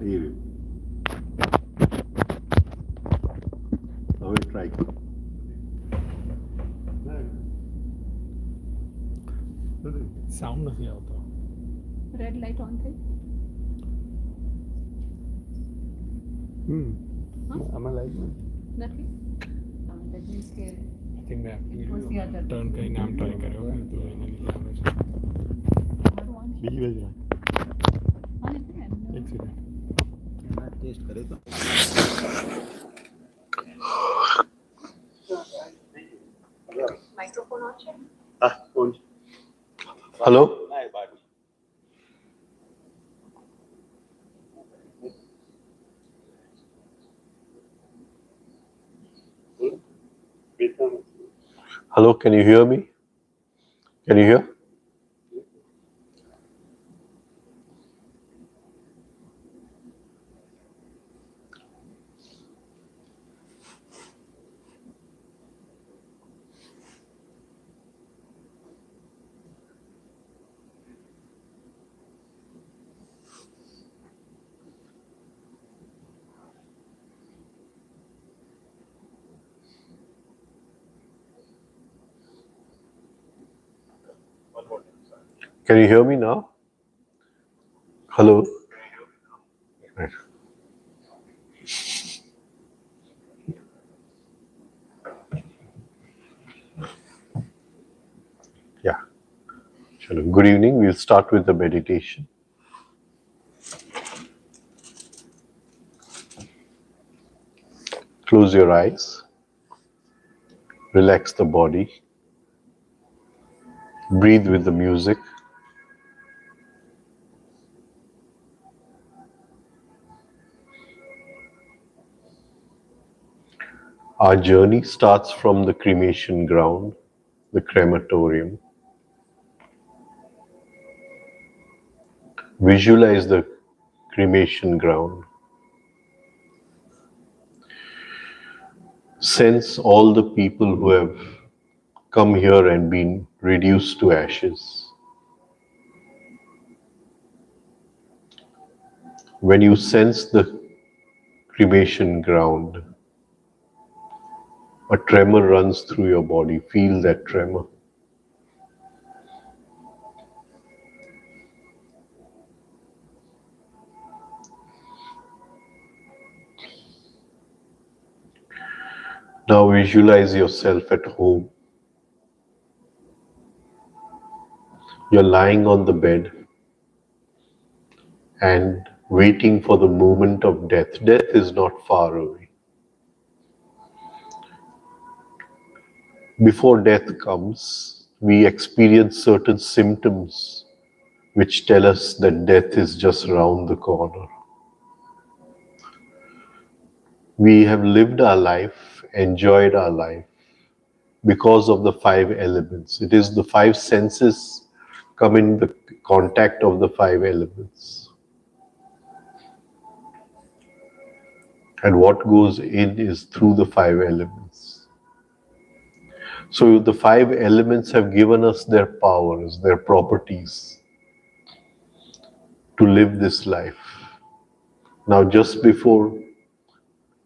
Here. Now we try. Sound नहीं आता. Red light on થઈ. આમાં લાઈટ નથી. that means કે I think that was the other. turn કરીને આમ ટ્રાય કર્યો હોય તો એને લીધે આવે છે. બીજી બાજુ એક સેકન્ડ. ટેસ્ટ કરે તો માઇક્રોફોન ઓન છે. હા કોણ Hello? Hello, can you hear me? Can you hear? Can you hear me now? Hello? Right. Yeah. Chalo. Good evening. We'll start with the meditation. Close your eyes. Relax the body. Breathe with the music. Our journey starts from the cremation ground, the crematorium. Visualize the cremation ground. Sense all the people who have come here and been reduced to ashes. When you sense the cremation ground, a tremor runs through your body. Feel that tremor. Now visualize yourself at home. You're lying on the bed and waiting for the moment of death. Death is not far away. Before death comes, we experience certain symptoms which tell us that death is just around the corner. We have lived our life, enjoyed our life because of the five elements. It is the five senses come in the contact of the five elements. And what goes in is through the five elements. So the five elements have given us their powers, their properties to live this life. Now just before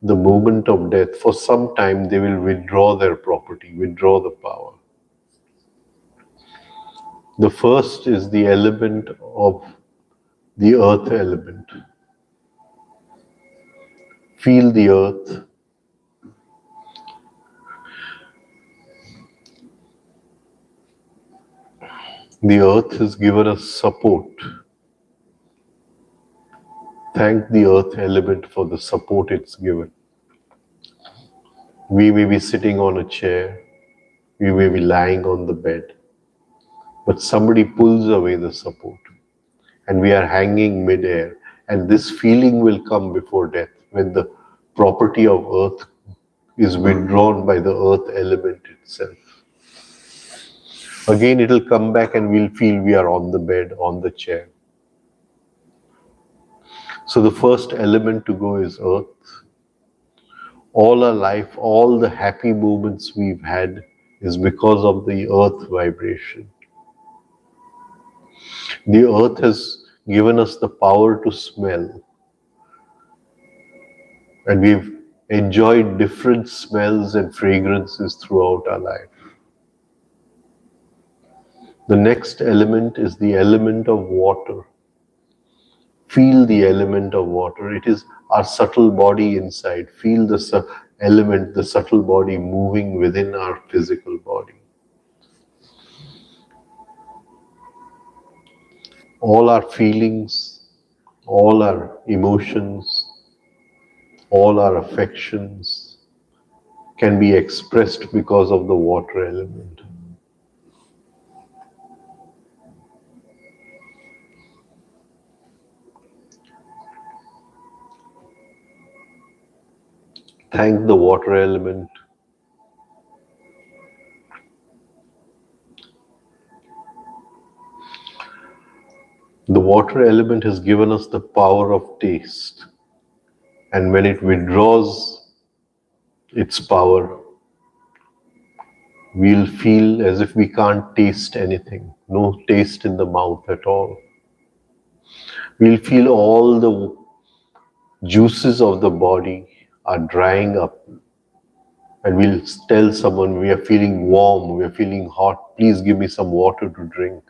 the moment of death, for some time they will withdraw their property, withdraw the power. The first is the element of the earth element. Feel the earth. The earth has given us support. Thank the earth element for the support it's given. We may be sitting on a chair, we may be lying on the bed, but somebody pulls away the support and we are hanging mid-air. And this feeling will come before death when the property of earth is withdrawn by the earth element itself. Again, it will come back and we'll feel we are on the bed, on the chair. So the first element to go is earth. All our life, all the happy moments we've had is because of the earth vibration. The earth has given us the power to smell. And we've enjoyed different smells and fragrances throughout our life. The next element is the element of water. Feel the element of water. It is our subtle body inside. Feel the element, the subtle body moving within our physical body. All our feelings, all our emotions, all our affections can be expressed because of the water element. Thank the water element. The water element has given us the power of taste. And when it withdraws its power, we'll feel as if we can't taste anything. No taste in the mouth at all. We'll feel all the juices of the body are drying up, and we'll tell someone we are feeling warm, we are feeling hot, please give me some water to drink.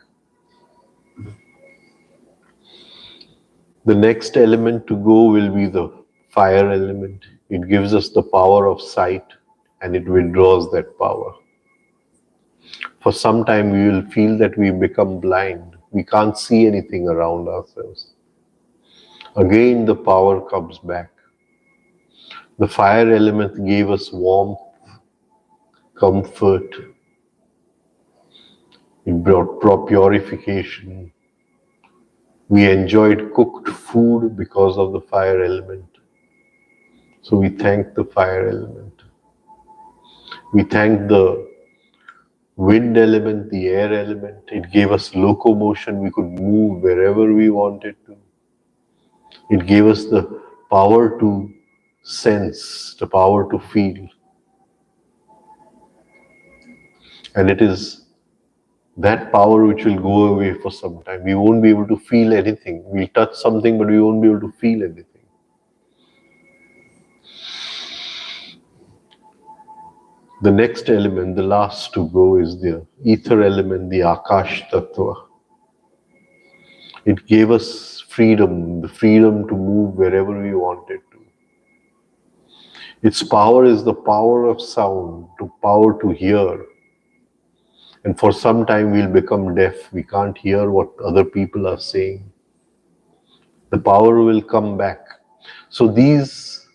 The next element to go will be the fire element. It gives us the power of sight and it withdraws that power. For some time we will feel that we become blind. We can't see anything around ourselves. Again the power comes back. The fire element gave us warmth, comfort. It brought purification. We enjoyed cooked food because of the fire element. So we thank the fire element. We thank the wind element, the air element. It gave us locomotion. We could move wherever we wanted to. It gave us the power to sense, the power to feel. And it is that power which will go away for some time. We won't be able to feel anything. We'll touch something, but we won't be able to feel anything. The next element, the last to go, is the ether element, the Akash Tattva. It gave us freedom, the freedom to move wherever we wanted to. Its power is the power of sound, the power to hear. And for some time we'll become deaf. We can't hear what other people are saying. The power will come back. So these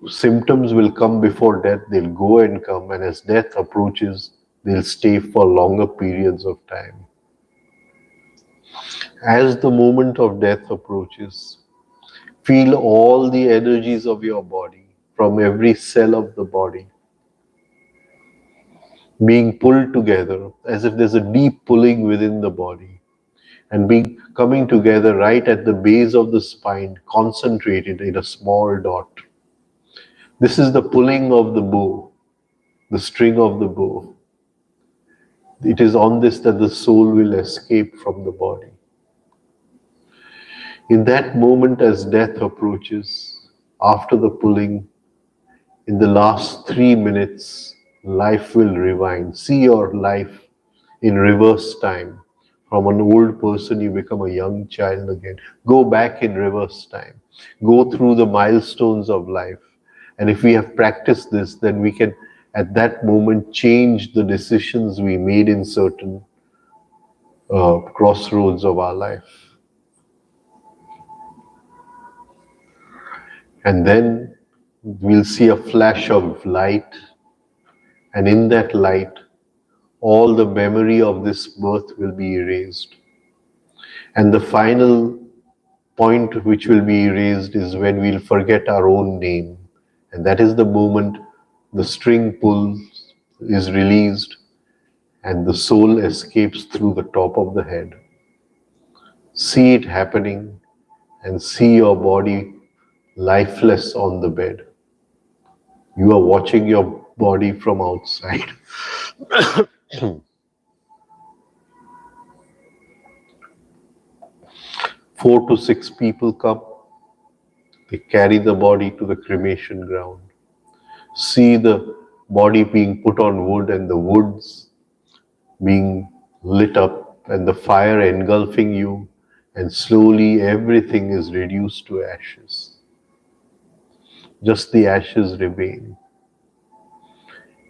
symptoms will come before death, they'll go and come, and as death approaches, they'll stay for longer periods of time. As the moment of death approaches, feel all the energies of your body, from every cell of the body, being pulled together, as if there's a deep pulling within the body, and coming together right at the base of the spine, concentrated in a small dot. This is the pulling of the bow, the string of the bow. It is on this that the soul will escape from the body. In that moment, as death approaches, after the pulling, in the last 3 minutes, life will rewind. See your life in reverse time. From an old person, you become a young child again. Go back in reverse time. Go through the milestones of life. And if we have practiced this, then we can, at that moment, change the decisions we made in certain crossroads of our life. And then we'll see a flash of light, and in that light, all the memory of this birth will be erased. And the final point which will be erased is when we'll forget our own name. And that is the moment the string pull is released and the soul escapes through the top of the head. See it happening and see your body lifeless on the bed. You are watching your body from outside. 4 to 6 people come. They carry the body to the cremation ground. See the body being put on wood and the woods being lit up and the fire engulfing you, and slowly everything is reduced to ashes. Just the ashes remain.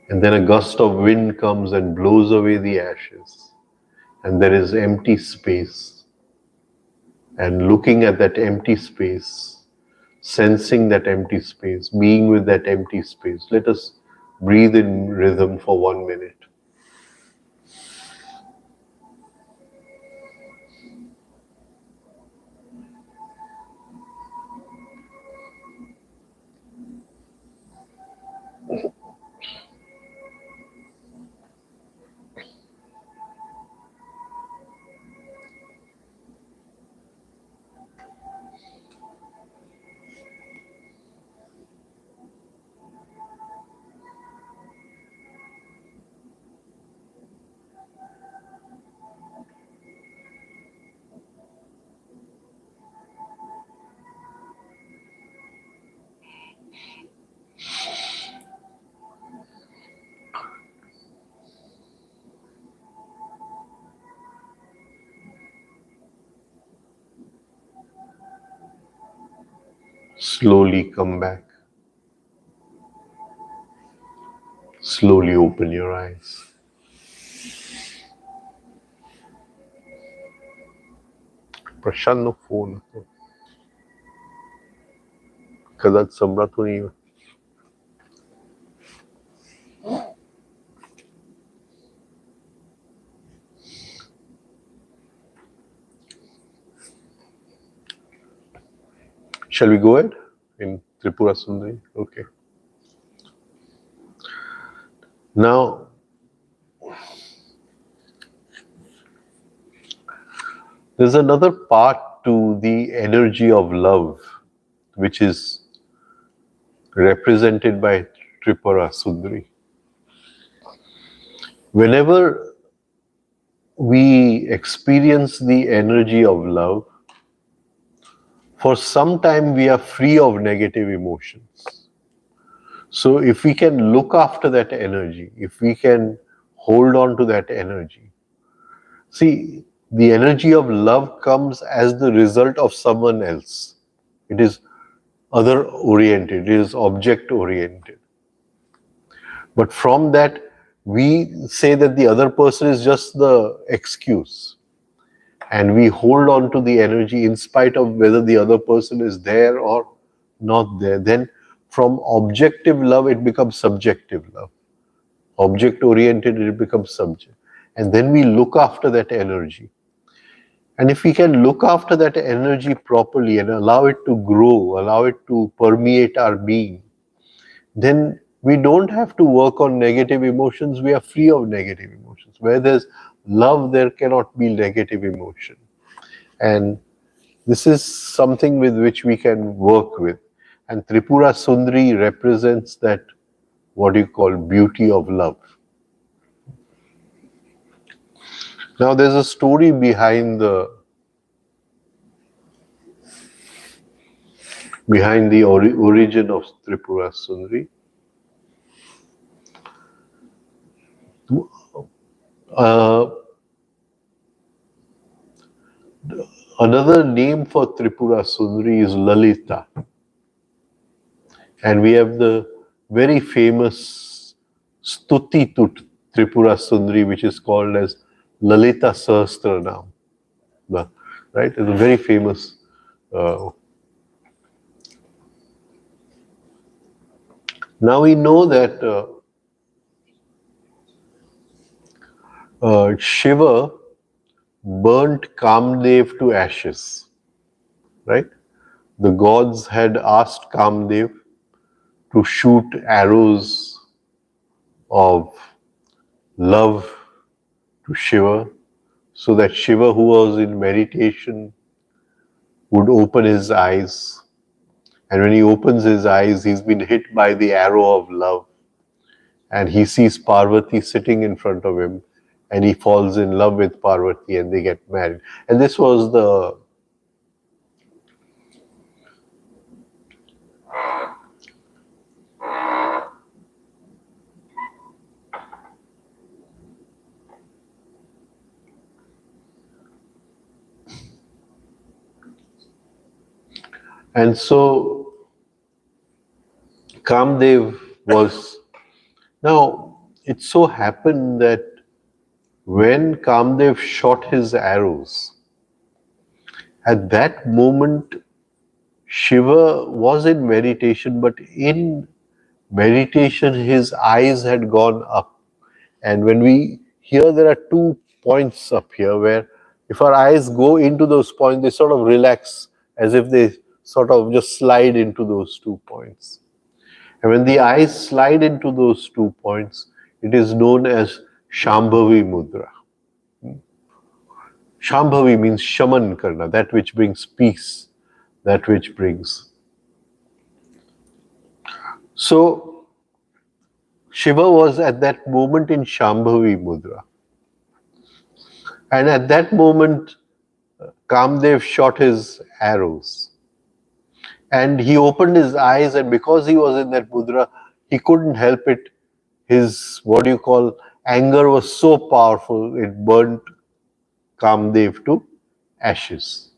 And then a gust of wind comes and blows away the ashes, and there is empty space. And looking at that empty space, sensing that empty space, being with that empty space, let us breathe in rhythm for 1 minute. Slowly come back. Slowly open your eyes. Prashant no phone. Kazat samrat nahi. Shall we go ahead in Tripura Sundari? Okay. Now, There's another part to the energy of love, which is represented by Tripura Sundari. Whenever we experience the energy of love, for some time we are free of negative emotions. So if we can look after that energy, if we can hold on to that energy, see, the energy of love comes as the result of someone else. It is other oriented, it is object oriented. But from that, we say that the other person is just the excuse. And we hold on to the energy in spite of whether the other person is there or not there. Then from objective love, it becomes subjective love. Object oriented, it becomes subject. And then we look after that energy. And if we can look after that energy properly and allow it to grow, allow it to permeate our being, then we don't have to work on negative emotions. We are free of negative emotions. Where there's love, there cannot be negative emotion. And this is something with which we can work with. And Tripura Sundari represents that, what you call, beauty of love. Now there's a story behind the origin of Tripura Sundari. Another name for Tripura Sundari is Lalita. And we have the very famous Stuti to Tripura Sundari, which is called as Lalitha Search now. Right? It's a very famous. Now we know that Shiva burnt Kamdev to ashes, right? The gods had asked Kamdev to shoot arrows of love to Shiva, so that Shiva, who was in meditation, would open his eyes. And when he opens his eyes, he's been hit by the arrow of love. And he sees Parvati sitting in front of him. And he falls in love with Parvati and they get married. And this was the and so Kamdev was, now it so happened that when Kamdev shot his arrows, at that moment Shiva was in meditation, but in meditation his eyes had gone up. And when we, here there are 2 points up here where if our eyes go into those points, they sort of relax as if they sort of just slide into those 2 points. And when the eyes slide into those 2 points, it is known as Shambhavi Mudra. Shambhavi means shaman karna, that which brings peace, that which brings. So, Shiva was at that moment in Shambhavi Mudra. And at that moment, Kamdev shot his arrows. And he opened his eyes, and because he was in that mudra, he couldn't help it. His, what do you call, anger was so powerful, it burnt Kamdev to ashes.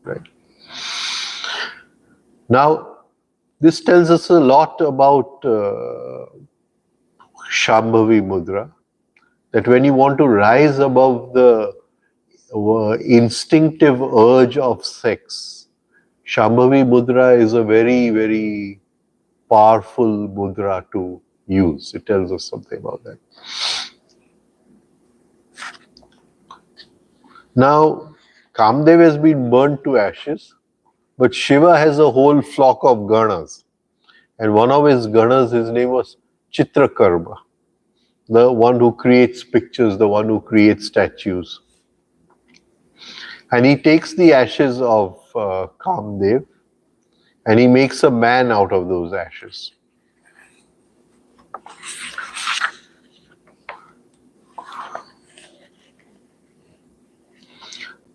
Right? Now, this tells us a lot about Shambhavi Mudra, that when you want to rise above the instinctive urge of sex, Shambhavi Mudra is a very, very powerful mudra to use. It tells us something about that. Now, Kamdev has been burnt to ashes, but Shiva has a whole flock of Ganas. And one of his Ganas, his name was Chitrakarma, the one who creates pictures, the one who creates statues. And he takes the ashes of Kamdev and he makes a man out of those ashes.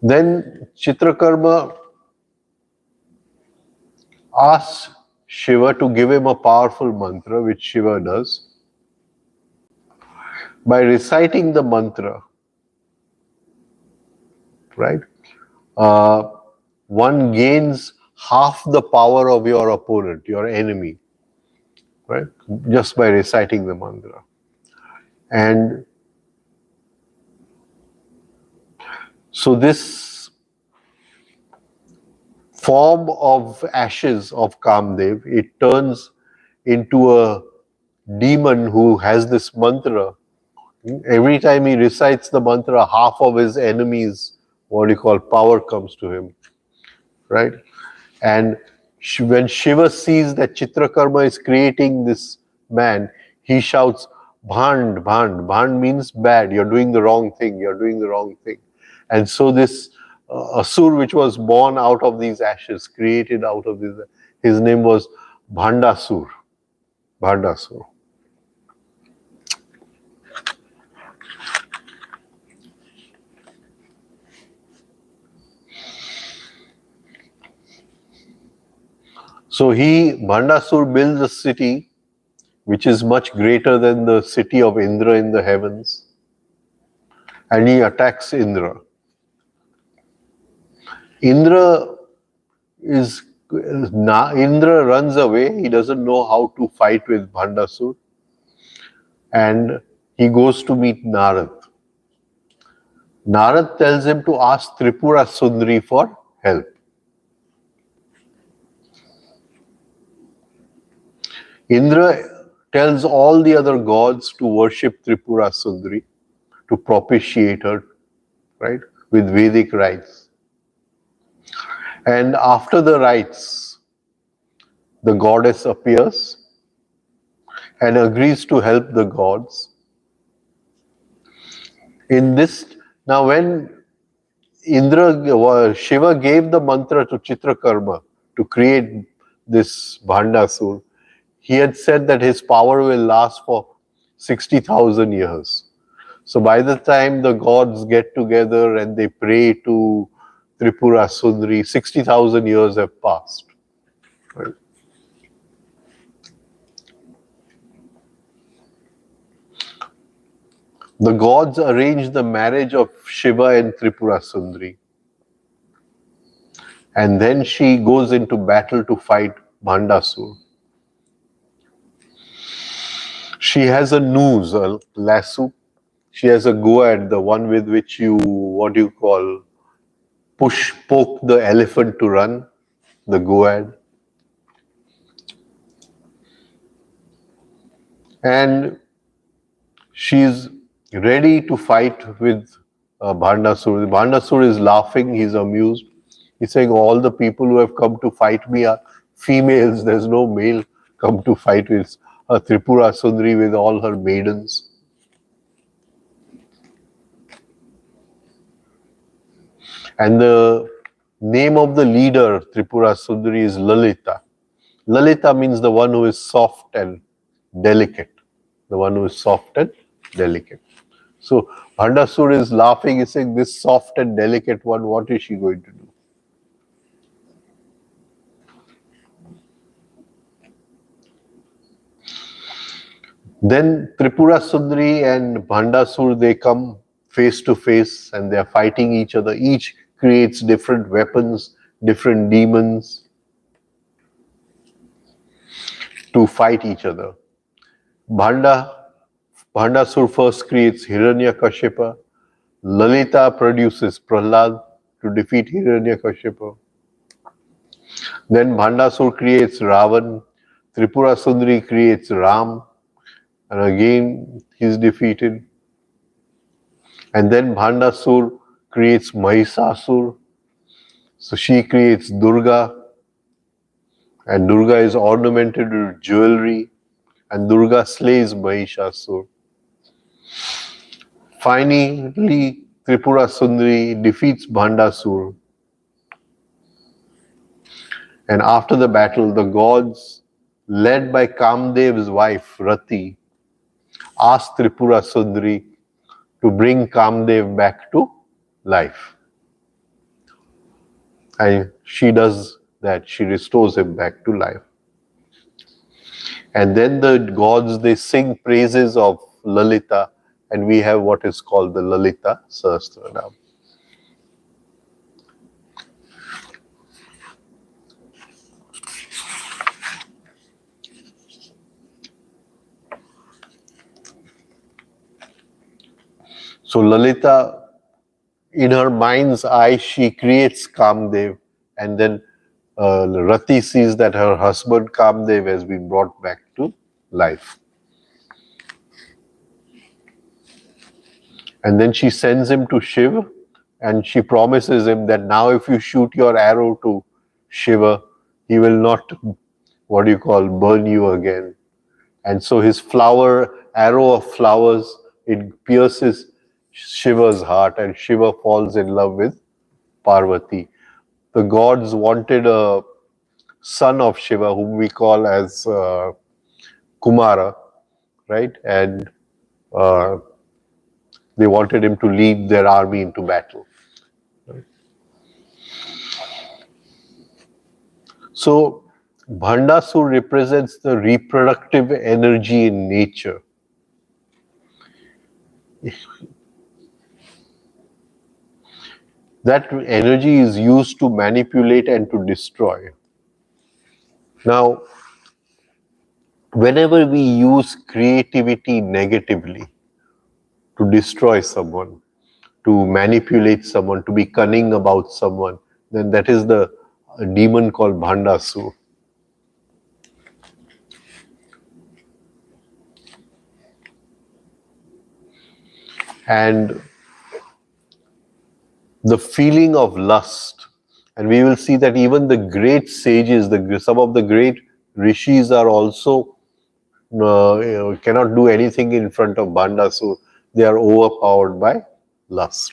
Then Chitrakarma asks Shiva to give him a powerful mantra, which Shiva does. By reciting the mantra, right, one gains half the power of your opponent, your enemy, right, just by reciting the mantra. And so this form of ashes of Kamdev, it turns into a demon who has this mantra. Every time he recites the mantra, half of his enemies, what you call, power comes to him, right? And when Shiva sees that Chitrakarma is creating this man, he shouts, Bhand, Bhand. Bhand means bad. You're doing the wrong thing. You're doing the wrong thing. And so this Asur, which was born out of these ashes, created out of this, his name was Bhandasur. Bhandasur. So Bhandasur builds a city which is much greater than the city of Indra in the heavens. And he attacks Indra. Indra runs away. He doesn't know how to fight with Bhandasur. And he goes to meet Narad. Narad tells him to ask Tripura Sundari for help. Indra tells all the other gods to worship Tripura Sundari, to propitiate her, right, with Vedic rites. And after the rites, the goddess appears and agrees to help the gods. Now when Shiva gave the mantra to Chitrakarma to create this Bhandasur, he had said that his power will last for 60,000 years. So by the time the gods get together and they pray to Tripura Sundari, 60,000 years have passed. Right? The gods arrange the marriage of Shiva and Tripura Sundari. And then she goes into battle to fight Bhandasur. She has a noose, a lasso. She has a goad, the one with which you, poke the elephant to run, the goad. And she's ready to fight with Bhandasur. Bhandasur is laughing, he's amused. He's saying, all the people who have come to fight me are females, there's no male come to fight with Tripura Sundari with all her maidens. And the name of the leader, Tripura Sundari, is Lalita. Lalita means the one who is soft and delicate. The one who is soft and delicate. So Bhandasur is laughing, he's saying, this soft and delicate one, what is she going to do? Then Tripura Sundari and Bhandasur, they come face to face and they are fighting each other. Each creates different weapons, different demons to fight each other. Bhandasur first creates Hiranyakashipa. Lalita produces Prahlad to defeat Hiranyakashipa. Then Bhandasur creates Ravan. Tripura Sundari creates Ram. And again, he is defeated. And then Bhandasur creates Mahisasur. So she creates Durga. And Durga is ornamented with jewelry. And Durga slays Mahishasur. Finally, Tripura Sundari defeats Bhandasur. And after the battle, the gods, led by Kamdev's wife, Rati, asked Tripura Sundari to bring Kamdev back to life. And she does that, she restores him back to life. And then the gods, they sing praises of Lalita, and we have what is called the Lalitha Search. So Lalita, in her mind's eye, she creates Kamdev, and then Rati sees that her husband Kamdev has been brought back to life. And then she sends him to Shiva, and she promises him that now if you shoot your arrow to Shiva, he will not, burn you again. And so his arrow of flowers, it pierces Shiva's heart, and Shiva falls in love with Parvati. The gods wanted a son of Shiva, whom we call as Kumara, right? And they wanted him to lead their army into battle. Right? So Bhandasur represents the reproductive energy in nature. That energy is used to manipulate and to destroy. Now, whenever we use creativity negatively to destroy someone, to manipulate someone, to be cunning about someone, then that is the demon called Bhandasur. And the feeling of lust, and we will see that even the great sages, some of the great rishis are also cannot do anything in front of Bhandasur. They are overpowered by lust.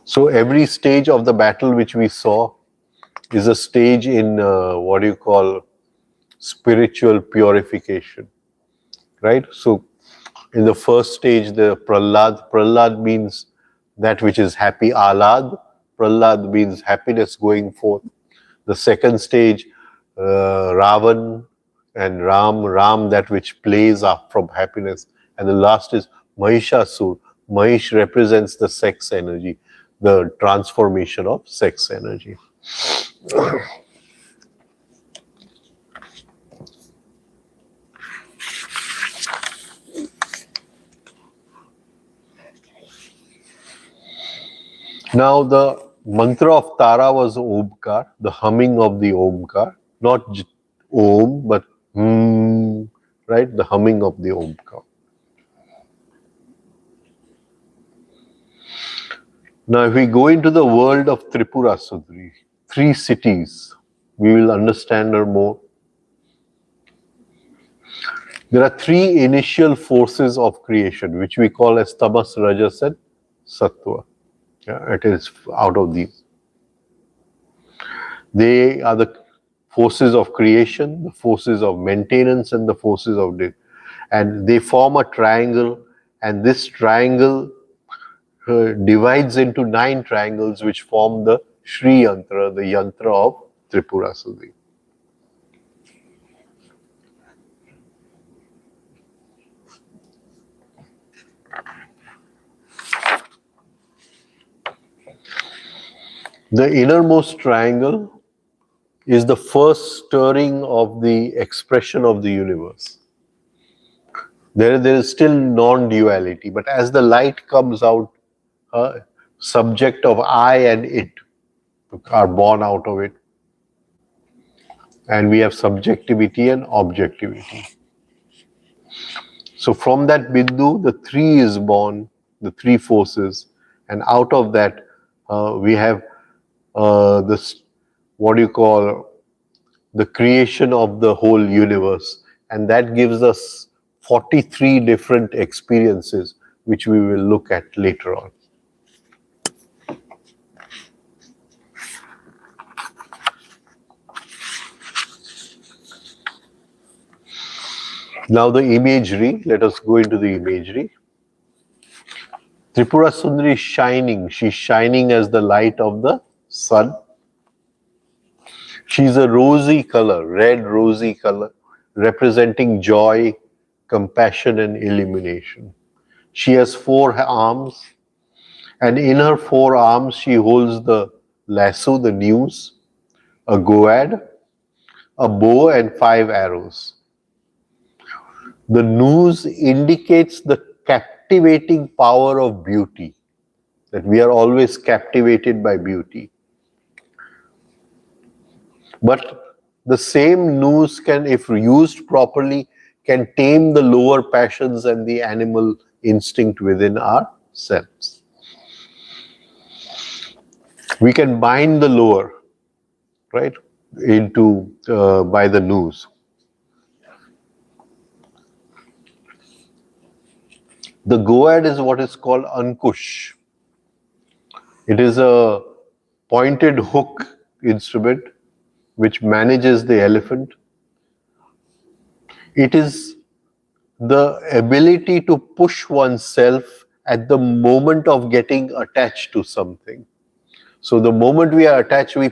So every stage of the battle which we saw is a stage in spiritual purification, right? So in the first stage, the Prahlad means that which is happy, Alad. Prahlad means happiness going forth. The second stage, Ravan and Ram, that which plays up from happiness. And the last is Mahishasur. Mahish represents the sex energy, the transformation of sex energy. Now the mantra of Tara was Omkar, the humming of the Omkar, not Om, but right, the humming of the Omkar. Now if we go into the world of Tripura Sundari, 3 cities, we will understand her more. There are 3 initial forces of creation, which we call as Tamas, Rajas and Sattva. Yeah, it is out of these. They are the forces of creation, the forces of maintenance, and the forces of death. And they form a triangle, and this triangle divides into 9 triangles which form the Shri Yantra, the Yantra of Tripura Sundari. The innermost triangle is the first stirring of the expression of the universe. There is still non-duality, but as the light comes out, subject of I and it are born out of it. And we have subjectivity and objectivity. So from that Bindu, the 3 is born, the 3 forces, and out of that we have this, the creation of the whole universe, and that gives us 43 different experiences, which we will look at later on. Now the imagery, let us go into the imagery. Tripura Sundari is shining. She's shining as the light of the sun. She's a rosy color, red rosy color, representing joy, compassion and illumination. She has 4 arms, and in her 4 arms she holds the lasso, the noose, a goad, a bow and 5 arrows. The noose indicates the captivating power of beauty, that we are always captivated by beauty. But the same noose can, if used properly, can tame the lower passions and the animal instinct within ourselves. We can bind the lower, right, into by the noose. The goad is what is called Ankush. It is a pointed hook instrument which manages the elephant. It is the ability to push oneself at the moment of getting attached to something. So the moment we are attached, we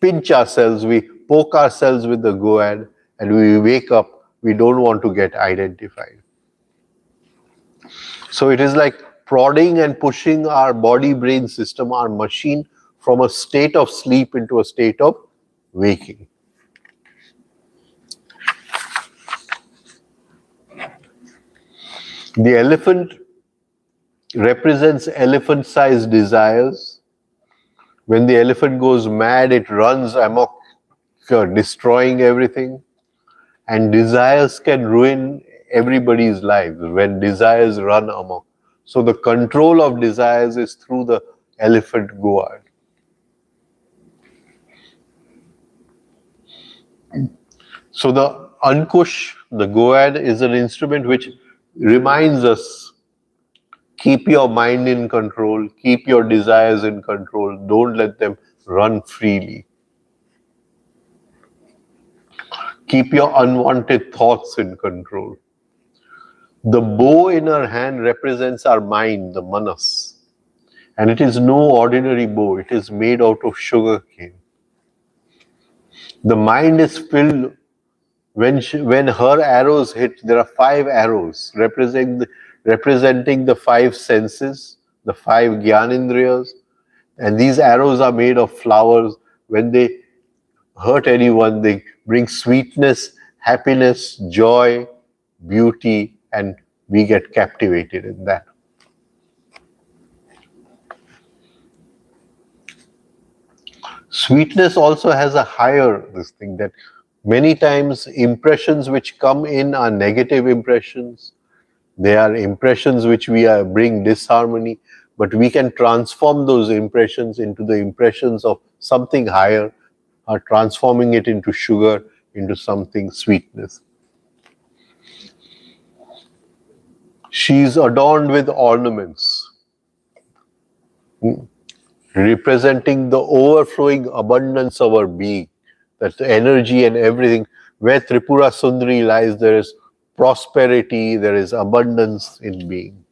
pinch ourselves, we poke ourselves with the goad, and we wake up, we don't want to get identified. So it is like prodding and pushing our body-brain system, our machine, from a state of sleep into a state of waking. The elephant represents elephant-sized desires. When the elephant goes mad, it runs amok, destroying everything. And desires can ruin everybody's lives when desires run amok. So the control of desires is through the elephant goad. So the Ankush, the goad, is an instrument which reminds us, keep your mind in control, keep your desires in control, don't let them run freely. Keep your unwanted thoughts in control. The bow in our hand represents our mind, the manas. And it is no ordinary bow, it is made out of sugar cane. The mind is filled, when her arrows hit, there are 5 arrows representing the 5 senses, the 5 Gyanendriyas. And these arrows are made of flowers. When they hurt anyone, they bring sweetness, happiness, joy, beauty, and we get captivated in that. Sweetness also has a higher thing, that many times impressions which come in are negative impressions. They are impressions which bring disharmony, but we can transform those impressions into the impressions of something higher, or transforming it into sugar, into something sweetness. She is adorned with ornaments, representing the overflowing abundance of our being. That's the energy and everything. Where Tripura Sundari lies, there is prosperity, there is abundance in being.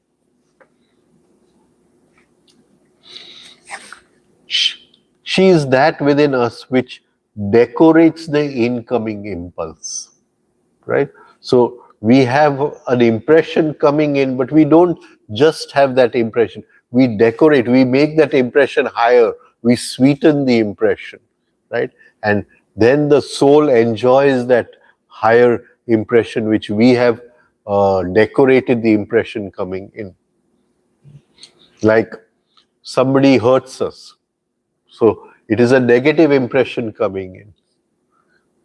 She is that within us which decorates the incoming impulse, right? So we have an impression coming in, but we don't just have that impression. We decorate, we make that impression higher, we sweeten the impression, right? And then the soul enjoys that higher impression which we have decorated the impression coming in. Like somebody hurts us, so it is a negative impression coming in.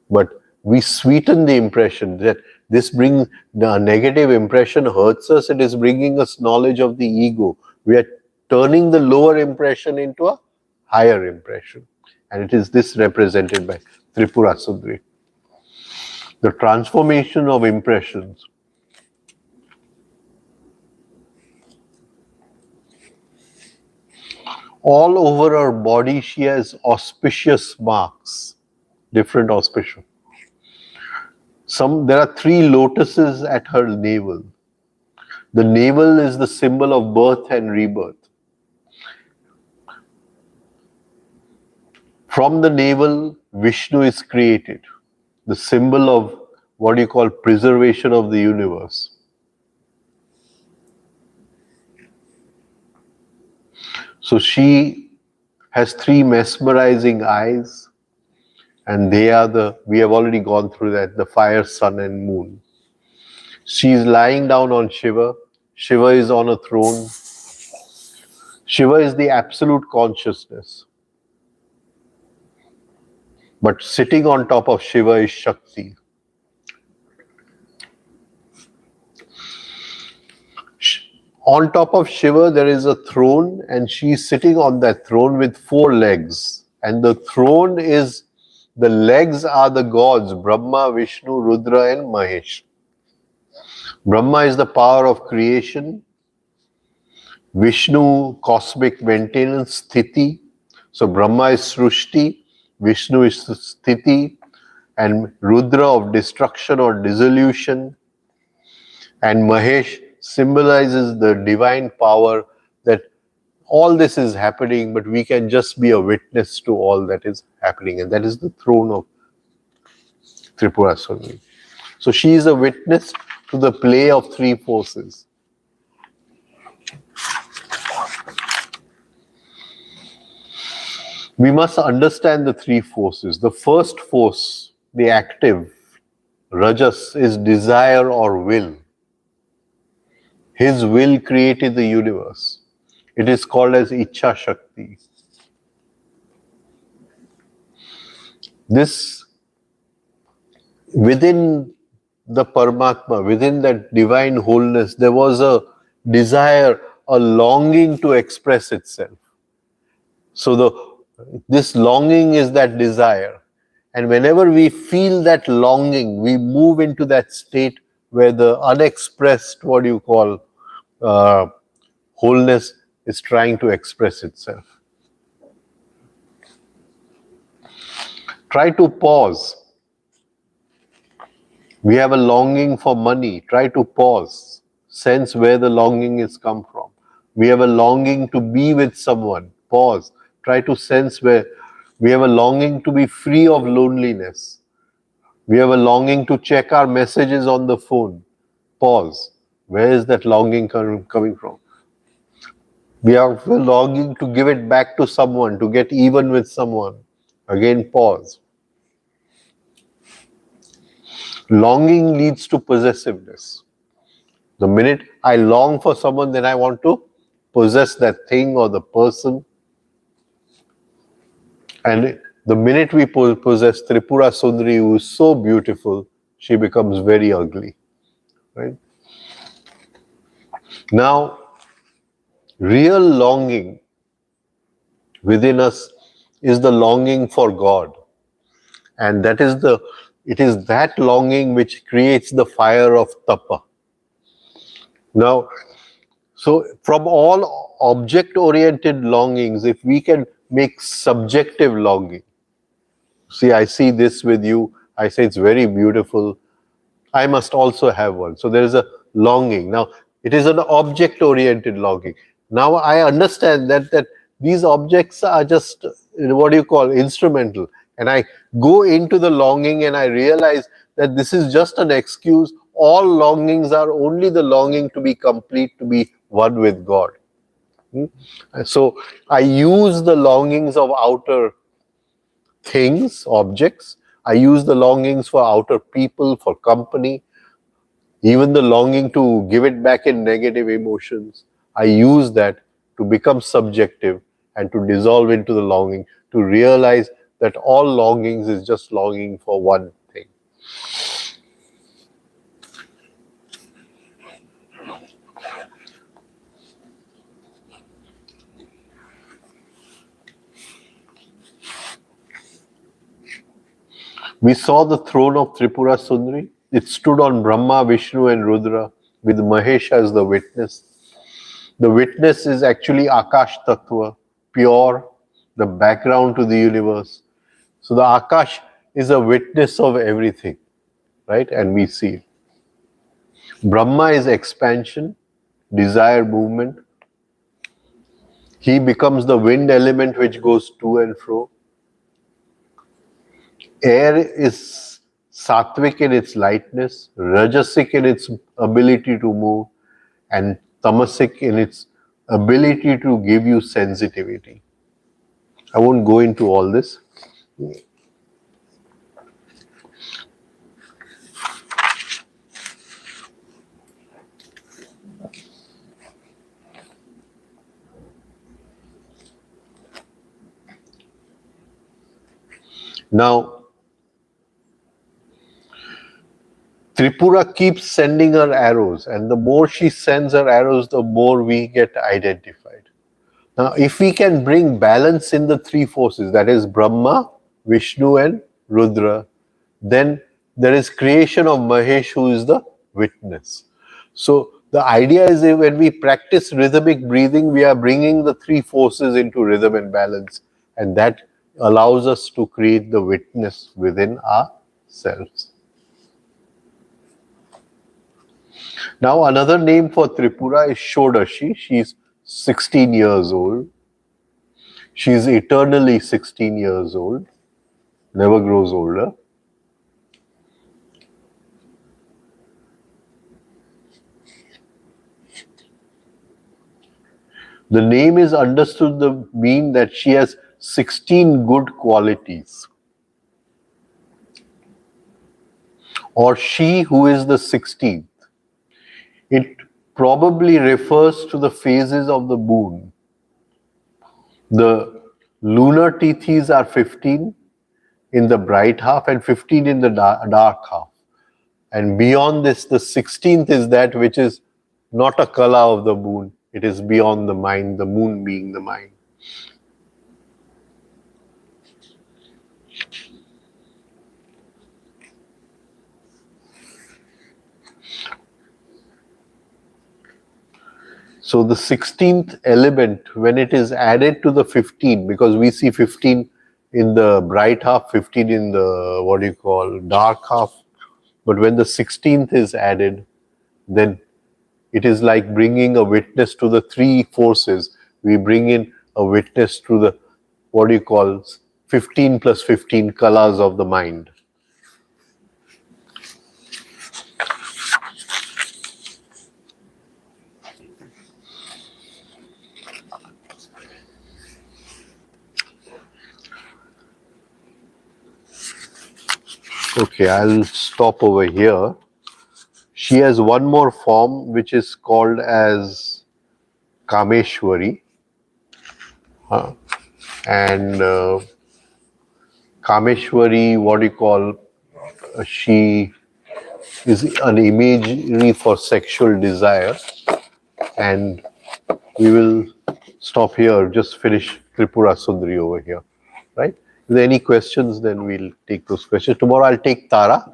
But we sweeten the impression that this brings the negative impression hurts us, it is bringing us knowledge of the ego. We are turning the lower impression into a higher impression. And it is this represented by Tripura Sundari. the transformation of impressions. All over her body she has auspicious marks, different auspicious. There are 3 lotuses at her navel. The navel is the symbol of birth and rebirth. From the navel, Vishnu is created, the symbol of what you call preservation of the universe. So she has 3 mesmerizing eyes, and they are we have already gone through that, the fire, sun and moon. She is lying down on Shiva. Shiva is on a throne. Shiva is the absolute consciousness. But sitting on top of Shiva is Shakti. On top of Shiva there is a throne, and she is sitting on that throne with 4 legs. And the legs are the gods, Brahma, Vishnu, Rudra and Mahesh. Brahma is the power of creation. Vishnu, cosmic maintenance, Sthiti. So Brahma is Srushti, Vishnu is Sthiti, and Rudra of destruction or dissolution. And Mahesh symbolizes the divine power, that all this is happening, but we can just be a witness to all that is happening. And that is the throne of Tripura Sundari. So she is a witness to the play of 3 forces. We must understand the 3 forces. The first force, the active, Rajas, is desire or will. His will created the universe. It is called as Ichha Shakti. This, within the Paramatma, within that divine wholeness, there was a desire, a longing to express itself. So this longing is that desire. And whenever we feel that longing, we move into that state where the unexpressed, what you call, wholeness is trying to express itself. Try to pause. We have a longing for money. Try to pause. Sense where the longing is come from. We have a longing to be with someone. Pause. Try to sense where we have a longing to be free of loneliness. We have a longing to check our messages on the phone. Pause. Where is that longing coming from? We have a longing to give it back to someone, to get even with someone. Again, pause. Longing leads to possessiveness. The minute I long for someone, then I want to possess that thing or the person. And the minute we possess Tripura Sundari, who is so beautiful, she becomes very ugly. Right? Now, real longing within us is the longing for God. And it is that longing which creates the fire of tapa. Now, so from all object-oriented longings, if we can make subjective longing. See, I see this with you. I say it's very beautiful. I must also have one. So there is a longing. Now, it is an object-oriented longing. Now I understand that these objects are just, what do you call, instrumental. And I go into the longing and I realize that this is just an excuse. All longings are only the longing to be complete, to be one with God. So I use the longings of outer things, objects. I use the longings for outer people, for company. Even the longing to give it back in negative emotions. I use that to become subjective and to dissolve into the longing, to realize that all longings is just longing for one thing. We saw the throne of Tripura Sundari. It stood on Brahma, Vishnu and Rudra with Mahesh as the witness. The witness is actually Akash Tattva, pure, the background to the universe. So the Akash is a witness of everything, right? And we see it. Brahma is expansion, desire, movement. He becomes the wind element which goes to and fro. Air is sattvic in its lightness, rajasic in its ability to move, and tamasic in its ability to give you sensitivity. I won't go into all this. Now, Tripura keeps sending her arrows, and the more she sends her arrows, the more we get identified. Now, if we can bring balance in the three forces, that is Brahma, Vishnu and Rudra, then there is creation of Mahesh, who is the witness. So the idea is that when we practice rhythmic breathing, we are bringing the three forces into rhythm and balance, and that allows us to create the witness within ourselves. Now another name for Tripura is Shodashi. She's 16 years old. She is eternally 16 years old, never grows older. The name is understood to mean that she has 16 good qualities. Or she who is the 16th. It probably refers to the phases of the moon. The lunar tithis are 15 in the bright half and 15 in the dark half. And beyond this, the 16th is that which is not a kala of the moon. It is beyond the mind, the moon being the mind. So the 16th element, when it is added to the 15, because we see 15 in the bright half, 15 in the dark half, but when the 16th is added, then it is like bringing a witness to the three forces. We bring in a witness to the 15 plus 15 kalas of the mind. Okay, I'll stop over here. She has one more form which is called as Kameshwari. And Kameshwari, she is an imagery for sexual desire. And we will stop here, just finish Tripura Sundari over here, right? If there are any questions, then we'll take those questions. Tomorrow I'll take Tara,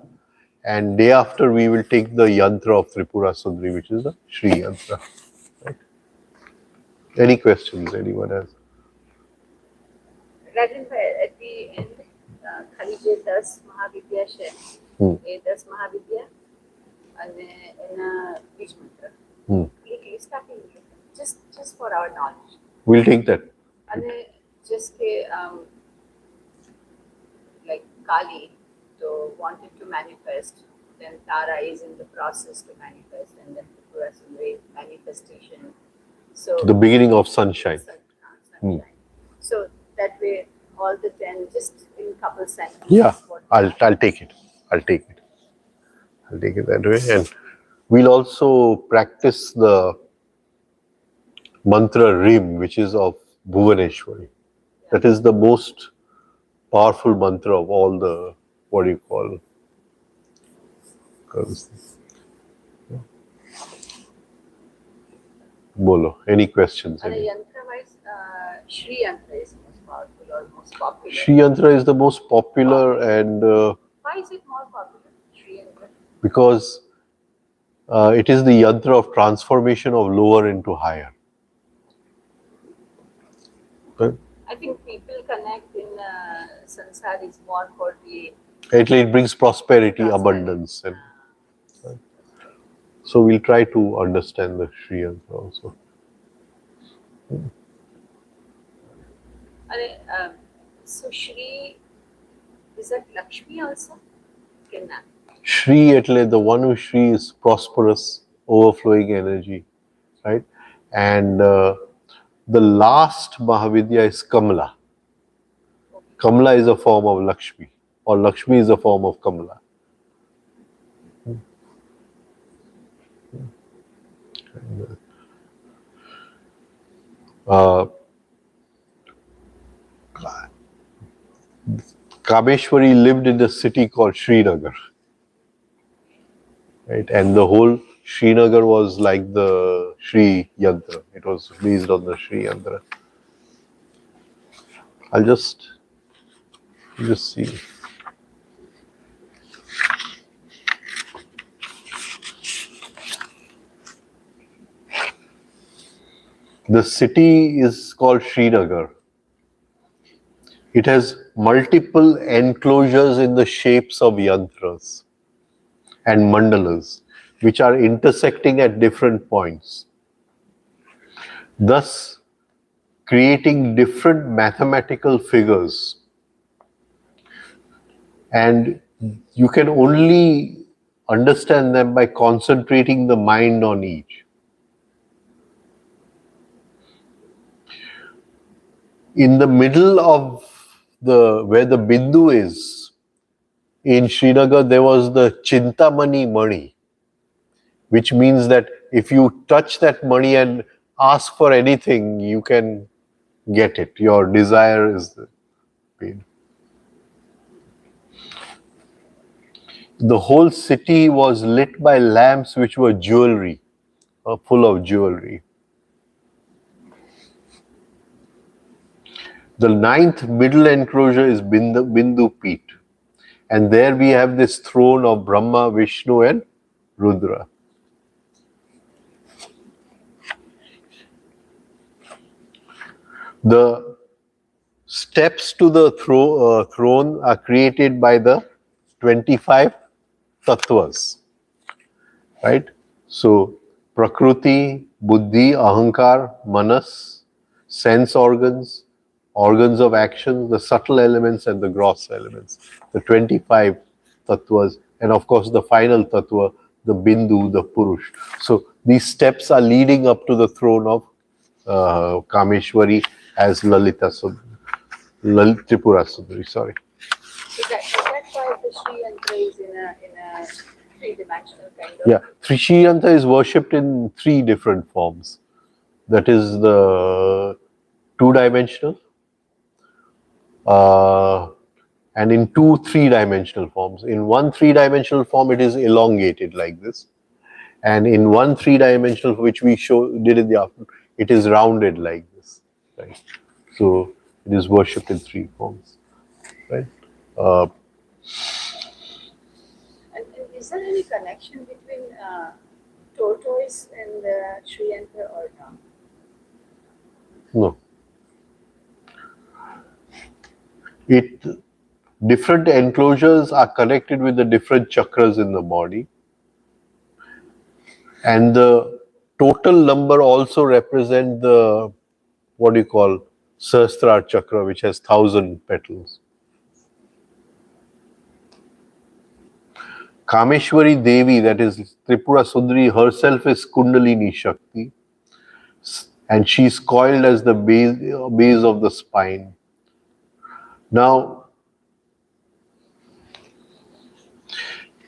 and day after we will take the yantra of Tripura Sundari, which is the Shri yantra. Right? Any questions? Anyone else? Rajan, at the end, खाली जे 10 महाविद्या છે એ 10 महाविद्या અને એના બીજ મંત્ર એક list આપી just for our knowledge. We'll take that. અને just કે like Kali so wanted to manifest, then Tara is in the process to manifest, and then Tripura Sundari manifestation. So the beginning of sunshine. Sunshine. So that way all the 10 just in couple sentences. Yeah, I'll take it. I'll take it that way. And we'll also practice the mantra Rim, which is of Bhuvaneshwari. That is the most powerful mantra of all the, Bolo. Any questions? And yantra-wise, Shri yantra is most powerful or most popular. Shri yantra is the most popular, and Why is it more popular, Sri Yantra? Because it is the yantra of transformation of lower into higher. Right? I think people connect in Sansar is more for the It brings prosperity, abundance. And, so we'll try to understand the Sri Yantra also. So Shri, is that Lakshmi also? Kinna. Shri, etle the one who Shri is prosperous, overflowing energy, right? And the last Mahavidya is Kamala. Kamala is a form of Lakshmi, or Lakshmi is a form of Kamala. Kameshwari lived in a city called Srinagar, right? And the whole Srinagar was like the Sri Yantra. It was based on the Sri Yantra. I'll just see. The city is called Srinagar. It has multiple enclosures in the shapes of yantras and mandalas, which are intersecting at different points, thus creating different mathematical figures. And you can only understand them by concentrating the mind on each. In the middle of where the Bindu is, in Srinagar, there was the Chintamani Mani, which means that if you touch that mani and ask for anything, you can get it. Your desire is paid. The whole city was lit by lamps which were jewelry, full of jewelry. The ninth middle enclosure is Bindu Peet. And there we have this throne of Brahma, Vishnu and Rudra. The steps to the throne are created by the 25 tattvas, right? So, Prakriti, Buddhi, Ahankar, Manas, sense organs, organs of action, the subtle elements and the gross elements, the 25 tattvas, and of course the final tattva, the Bindu, the Purush. So these steps are leading up to the throne of Kameshwari as Lalitha Tripura Sundari, sorry. Is that why the Sri Yantra is in a three-dimensional kind of? Yeah, Sri Yantra is worshipped in three different forms. That is the two-dimensional, and in two three-dimensional forms. In one three-dimensional form, it is elongated like this, and in one three-dimensional, which we did in the afternoon, it is rounded like this. Right. So it is worshipped in three forms. Right. And is there any connection between tortoise and the Sri Yantra or not? No. Different enclosures are connected with the different chakras in the body, and the total number also represent the Sahasrara chakra, which has 1,000 petals. Kameshwari Devi, that is Tripura Sundari herself, is Kundalini Shakti, and she is coiled as the base of the spine. Now,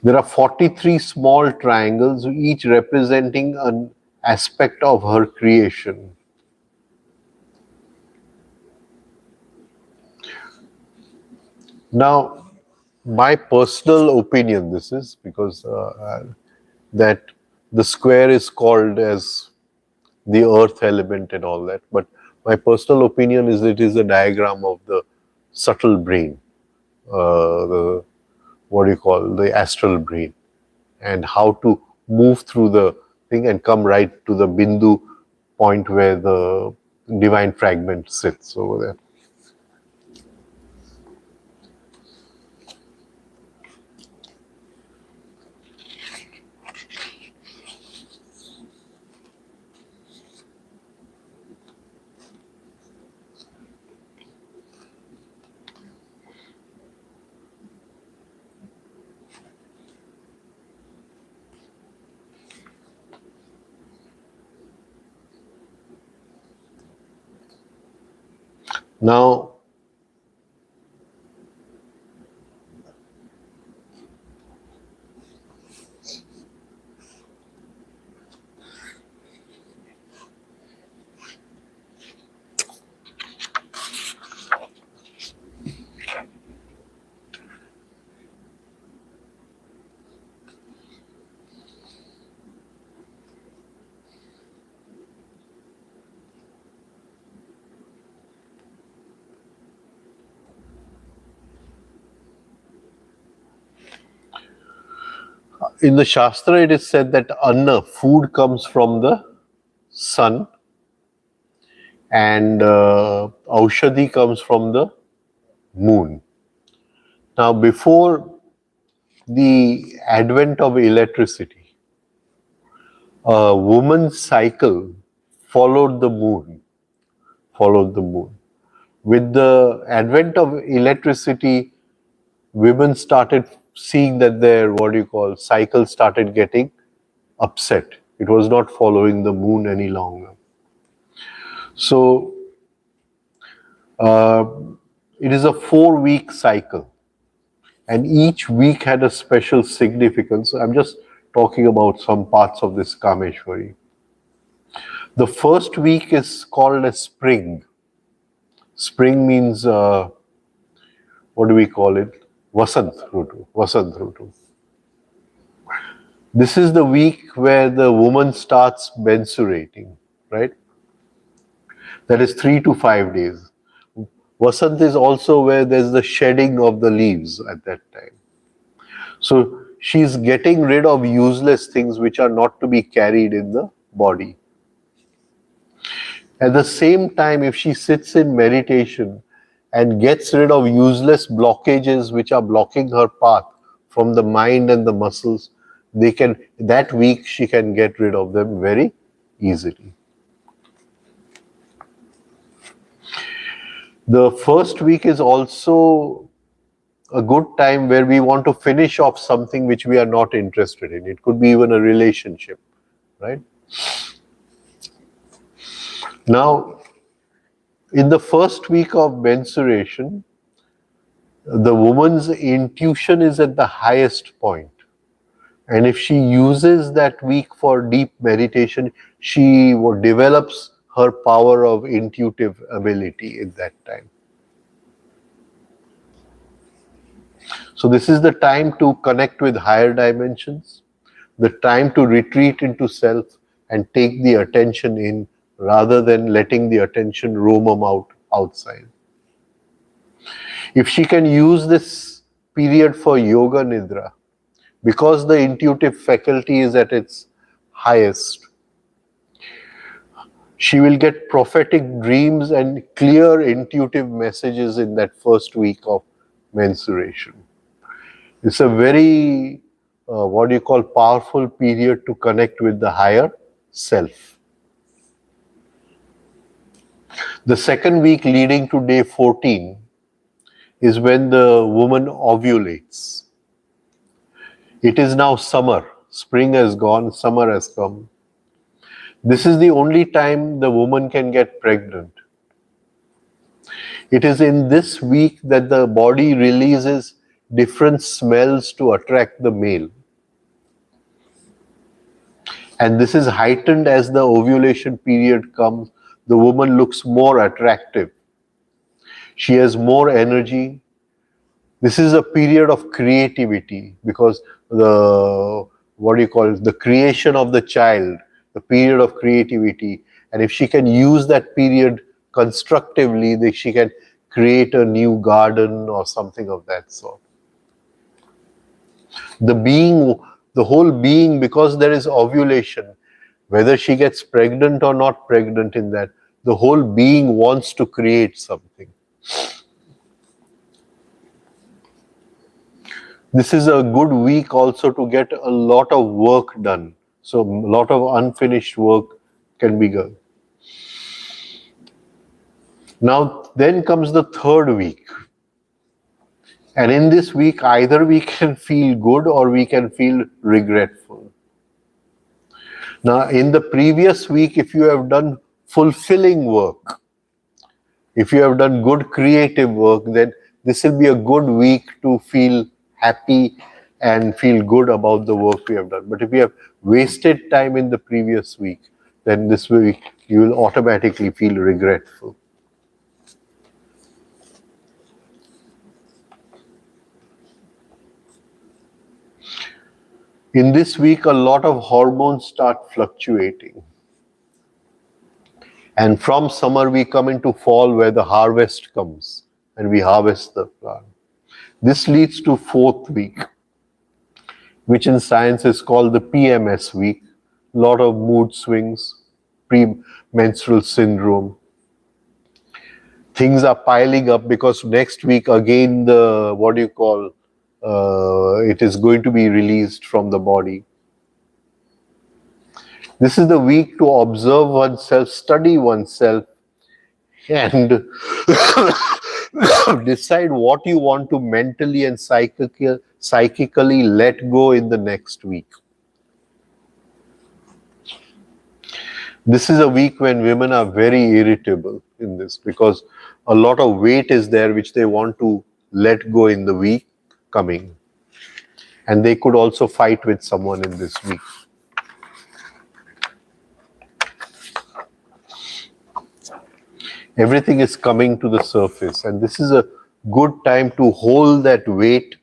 there are 43 small triangles, each representing an aspect of her creation. Now, my personal opinion, this is because that the square is called as the earth element and all that, but my personal opinion is it is a diagram of the subtle brain, the the astral brain, and how to move through the thing and come right to the bindu point where the divine fragment sits over there. Now, in the Shastra, it is said that anna, food, comes from the sun, and aushadhi comes from the moon. Now, before the advent of electricity, a woman's cycle followed the moon. With the advent of electricity, women started seeing that their cycle started getting upset. It was not following the moon any longer. So it is a 4-week cycle, and each week had a special significance. I'm just talking about some parts of this Kameshwari. The first week is called as spring. Spring means what do we call it? Vasant Rutu. This is the week where the woman starts menstruating, right? That is 3 to 5 days. Vasant is also where there's the shedding of the leaves at that time. So she's getting rid of useless things which are not to be carried in the body. At the same time, if she sits in meditation and gets rid of useless blockages which are blocking her path from the mind and the muscles, that week she can get rid of them very easily. The first week is also a good time where we want to finish off something which we are not interested in. It could be even a relationship, right? Now, in the first week of menstruation, the woman's intuition is at the highest point. And if she uses that week for deep meditation, she develops her power of intuitive ability in that time. So this is the time to connect with higher dimensions, the time to retreat into self and take the attention in rather than letting the attention roam outside. If she can use this period for yoga nidra, because the intuitive faculty is at its highest, she will get prophetic dreams and clear intuitive messages in that first week of menstruation. It's a very, powerful period to connect with the higher self. The second week leading to day 14 is when the woman ovulates. It is now summer. Spring has gone, summer has come. This is the only time the woman can get pregnant. It is in this week that the body releases different smells to attract the male. And this is heightened as the ovulation period comes. The woman looks more attractive. She has more energy. This is a period of creativity because the creation of the child, the period of creativity. And if she can use that period constructively, she can create a new garden or something of that sort. The whole being, because there is ovulation, whether she gets pregnant or not pregnant in that, the whole being wants to create something. This is a good week also to get a lot of work done. So a lot of unfinished work can be done. Now then comes the third week. And in this week, either we can feel good or we can feel regretful. Now, in the previous week, if you have done fulfilling work, if you have done good creative work, then this will be a good week to feel happy and feel good about the work we have done. But if you have wasted time in the previous week, then this week you will automatically feel regretful. In this week, a lot of hormones start fluctuating. And from summer, we come into fall where the harvest comes and we harvest the plant. This leads to fourth week, which in science is called the PMS week. A lot of mood swings, premenstrual syndrome. Things are piling up because next week again it is going to be released from the body. This is the week to observe oneself, study oneself, and decide what you want to mentally and psychically let go in the next week. This is a week when women are very irritable in this because a lot of weight is there which they want to let go in the week coming. And they could also fight with someone in this week. Everything is coming to the surface, and this is a good time to hold that weight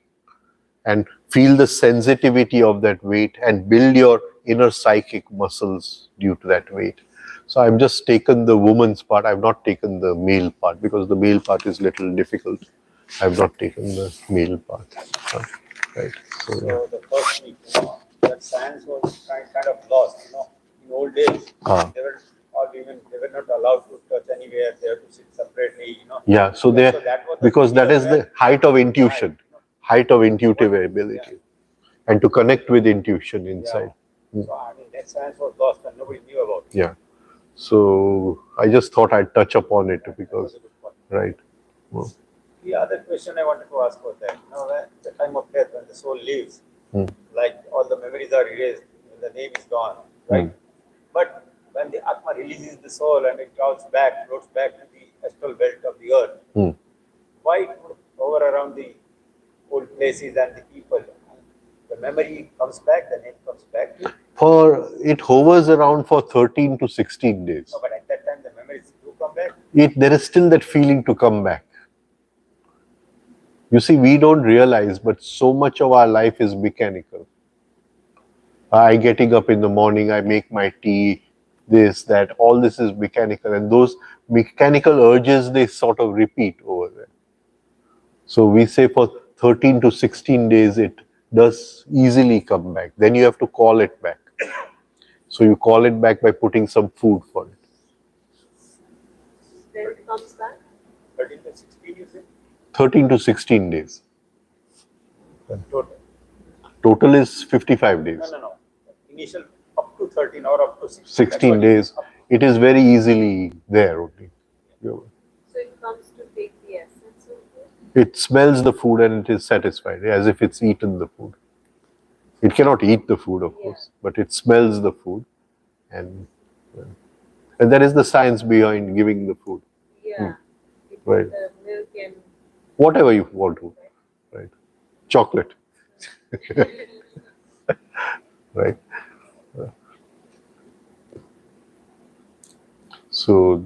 and feel the sensitivity of that weight and build your inner psychic muscles due to that weight. So I've just taken the woman's part. I've not taken the male part because the male part is little difficult. I've not taken the male part. Right. So the first week, that science was kind of lost. In old days, they were not allowed to touch anywhere. They have to sit separately. Yeah. So because that is the height of intuition, height of intuitive ability, and to connect with intuition inside. Yeah. So that science was lost and nobody knew about it. Yeah. So I just thought I'd touch upon it because, right. Well, the other question I wanted to ask was that, at the time of death, when the soul leaves, like all the memories are erased, the name is gone, right? But when the Atma releases the soul and it floats back to the astral belt of the earth, why it would hover around the old places and the people? The memory comes back, the name comes back. It hovers around for 13 to 16 days. No, but at that time the memories do come back? There is still that feeling to come back. You see, we don't realize, but so much of our life is mechanical. I getting up in the morning, I make my tea, this, that, all this is mechanical. And those mechanical urges, they sort of repeat over there. So we say for 13 to 16 days, it does easily come back. Then you have to call it back. So you call it back by putting some food for it. Then it comes back? 13 to 16, you say? 13 to 16 days. Total? Total is 55 days. No. Initial up to 13 or up to 16. 16 days. It is very easily there only. So it comes to take the essence of it? It smells the food and it is satisfied, as if it's eaten the food. It cannot eat the food, of course, but it smells the food. And that is the science behind giving the food. Yeah. Right. The milk and... Whatever you want to. Right. Chocolate. Right. So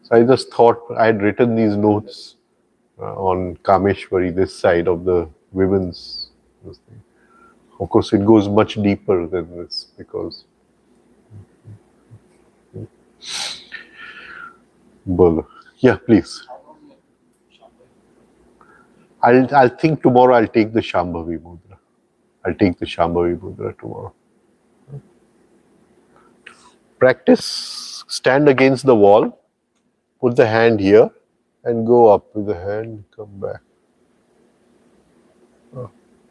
I just thought I had written these notes on Kameshwari, this side of the women's thing. Of course, it goes much deeper than this because. Yeah, please. I'll think tomorrow I'll take the Shambhavi Mudra. I'll take the Shambhavi Mudra tomorrow. Practice, stand against the wall, put the hand here and go up with the hand, come back.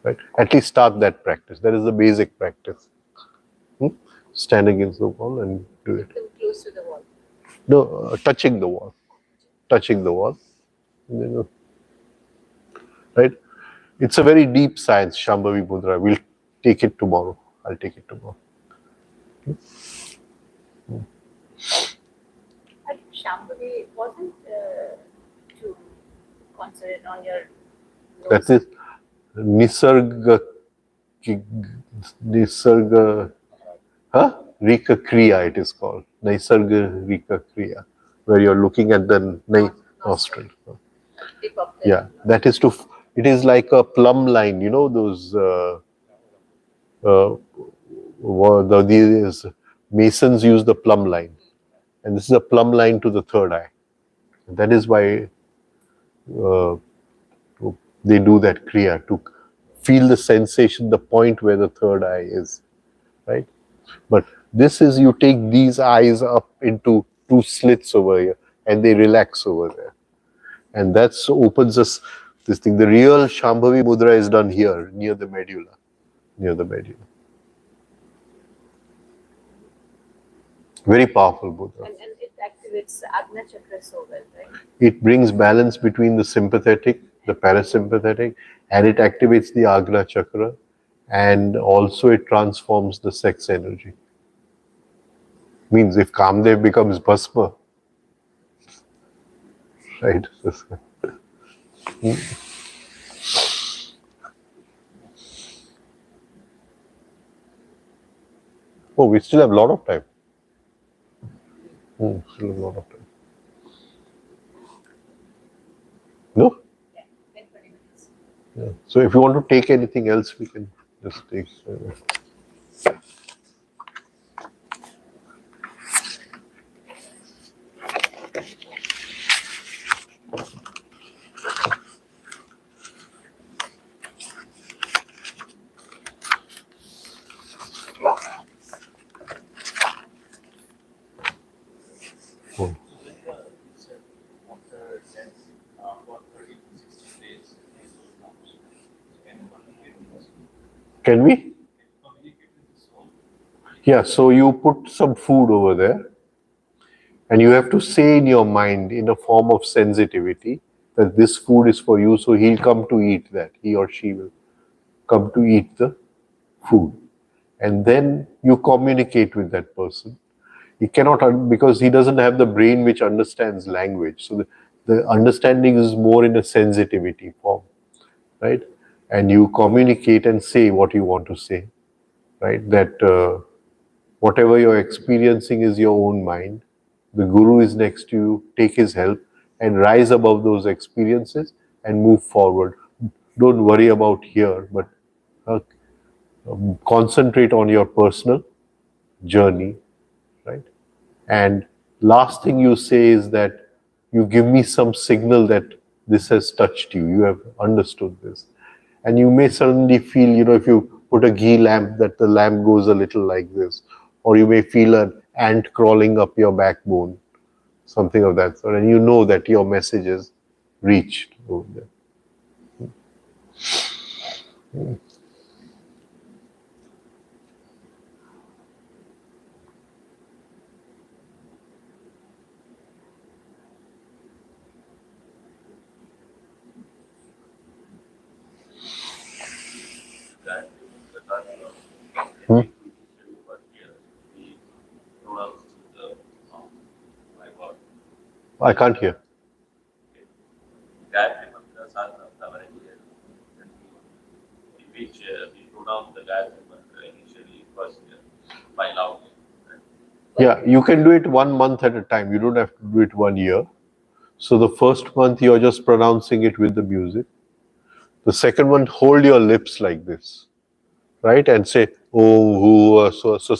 Right? At least start that practice. That is the basic practice. Stand against the wall and do it. Close to the wall. No, touching the wall. Touching the wall. Right? It's a very deep science, Shambhavi Mudra. We'll take it tomorrow. I'll take it tomorrow. I think Shambhavi wasn't to concentrate on your nose. That is Nisarga Rika Kriya, it is called. Nisarga Rika Kriya, where you're looking at the nostril. Tip of the Yeah, that is to, it is like a plumb line, you know, those, these masons use the plumb line. And this is a plumb line to the third eye. And that is why they do that kriya, to feel the sensation, the point where the third eye is, right? But this is, you take these eyes up into two slits over here and they relax over there. And that opens us this thing. The real Shambhavi Mudra is done here, near the medulla. Near the medulla. Very powerful mudra. and it activates Agna Chakra so well, right? It brings balance between the sympathetic, the parasympathetic, and it activates the Agna Chakra, and also it transforms the sex energy. Means if Kamdev becomes Bhasma, right? Oh, we still have a lot of time. Still have a lot of time. No? Yeah, 10-20 minutes. Yeah. So if you want to take anything else, we can just take. Can we? Yeah, so you put some food over there and you have to say in your mind, in a form of sensitivity, that this food is for you, so he'll come to eat that. He or she will come to eat the food. And then you communicate with that person. He cannot, because he doesn't have the brain which understands language. So the understanding is more in a sensitivity form, right? And you communicate and say what you want to say, right? That whatever you're experiencing is your own mind. The Guru is next to you, take his help and rise above those experiences and move forward. Don't worry about here, but concentrate on your personal journey, right? And last thing you say is that you give me some signal that this has touched you, you have understood this. And you may suddenly feel, you know, if you put a ghee lamp, that the lamp goes a little like this. Or you may feel an ant crawling up your backbone, something of that sort. And you know that your message is reached over there. I can't hear. Gayatri Mantra sadhana of our India, in which we pronounce the Gayatri Mantra initially first by loudly. Yeah, you can do it 1 month at a time. You don't have to do it 1 year. So the first month you're just pronouncing it with the music. The second one, hold your lips like this, right? And say, oh, who, so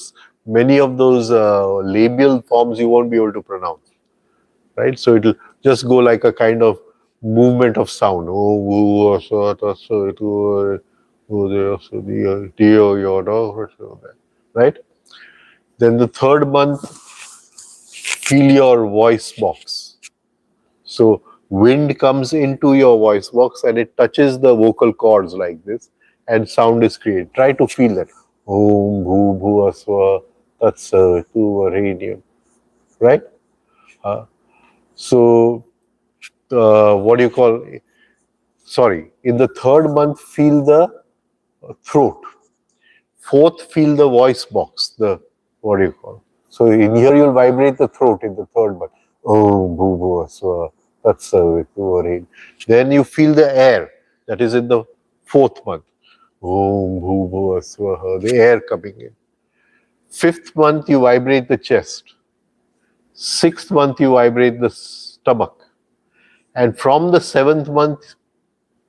many of those labial forms you won't be able to pronounce. Right, so it'll just go like a kind of movement of sound. Oh, right? Then the third month, feel your voice box. So wind comes into your voice box and it touches the vocal cords like this, and sound is created. Try to feel that. Om bhu bhuva swa tat savitur, right? So what do you call? Sorry, in the third month, feel the throat. Fourth, feel the voice box. The what do you call? So in here you'll vibrate the throat in the third month. Om bhu bhuva swa tat savitur. Then you feel the air. That is in the fourth month. Om bhu bhuva swaha. The air coming in. Fifth month you vibrate the chest. Sixth month you vibrate the stomach. And from the seventh month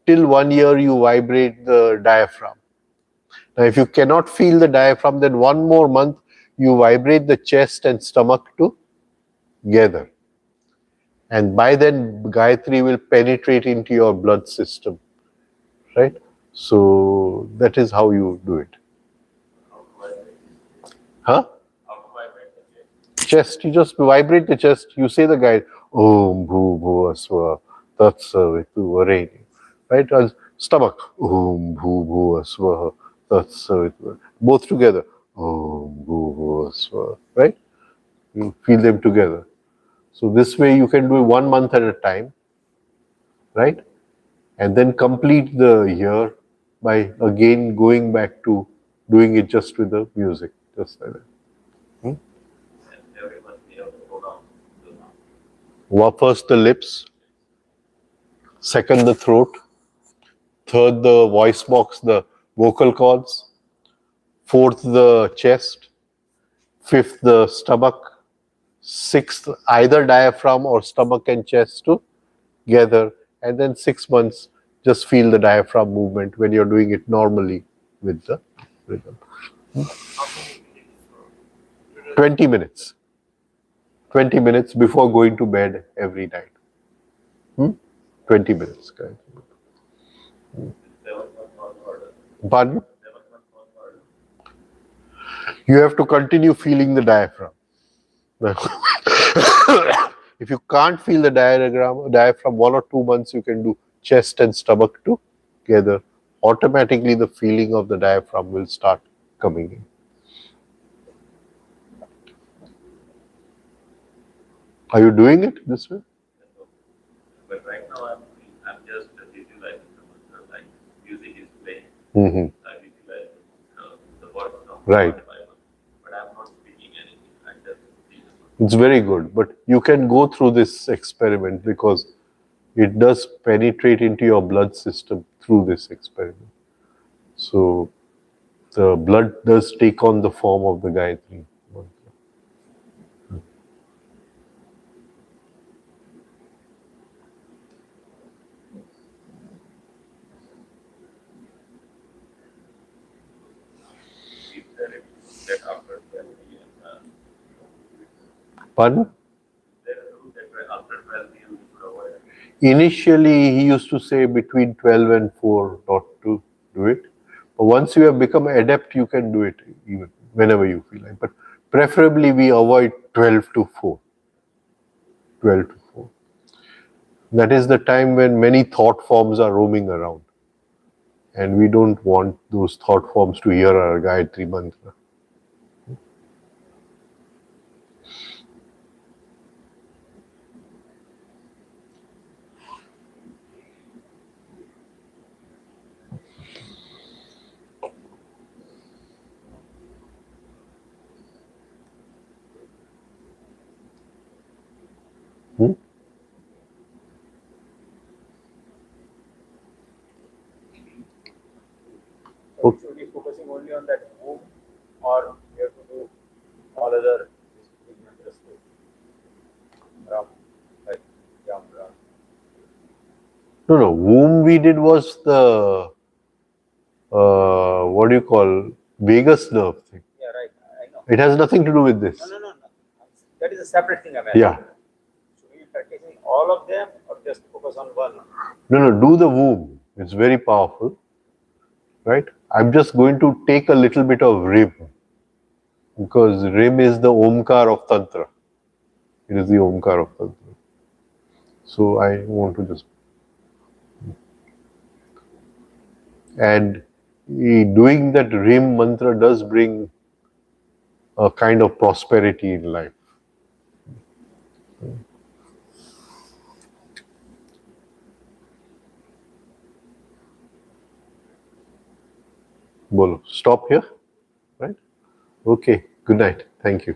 till 1 year you vibrate the diaphragm. Now if you cannot feel the diaphragm, then 1 more month you vibrate the chest and stomach together. And by then Gayatri will penetrate into your blood system. Right? So that is how you do it. Huh? Chest, you just vibrate the chest, you say the guide, Om bhu bhuva swa tat savitur. Right? And stomach, Om bhu bhuva swa tat savitur. Both together, Om bhu bhuva swa. Right? You feel them together. So this way you can do it 1 month at a time. Right? And then complete the year by again going back to doing it just with the music. Just like that. First the lips, second the throat, third the voice box, the vocal cords, fourth the chest, fifth the stomach, sixth either diaphragm or stomach and chest together, and then 6 months just feel the diaphragm movement when you're doing it normally with the rhythm. 20 minutes. 20 minutes before going to bed every night. 20 minutes. Pardon? You have to continue feeling the diaphragm. If you can't feel the diaphragm 1 or 2 months, you can do chest and stomach together. Automatically the feeling of the diaphragm will start coming in. Are you doing it this way? But right now I'm just visualizing the mantra, like music is playing. I visualize the words of right. the Bible, but I'm not speaking anything. I just feel it's very good, but you can go through this experiment because it does penetrate into your blood system through this experiment. So the blood does take on the form of the Gayatri. Pardon? Initially, he used to say between 12 and 4 not to do it. But once you have become adept, you can do it even whenever you feel like. But preferably, we avoid 12 to 4. 12 to 4. That is the time when many thought forms are roaming around. And we don't want those thought forms to hear our Gayatri mantra. So should we be focusing only on that womb, or we have to do all other mantras too? Ram, like Yam, Ram. No. Womb we did was the what do you call vagus nerve thing. Yeah, right. I know. It has nothing to do with this. No. That is a separate thing, I'm asking. Yeah. Should we be practicing all of them, or just focus on one? No. Do the womb. It's very powerful. right? I'm just going to take a little bit of Rim, because Rim is the Omkar of Tantra. It is the Omkar of Tantra. So I want to just... And doing that Rim mantra does bring a kind of prosperity in life. Bolo. Stop here, right? Okay. Good night. Thank you.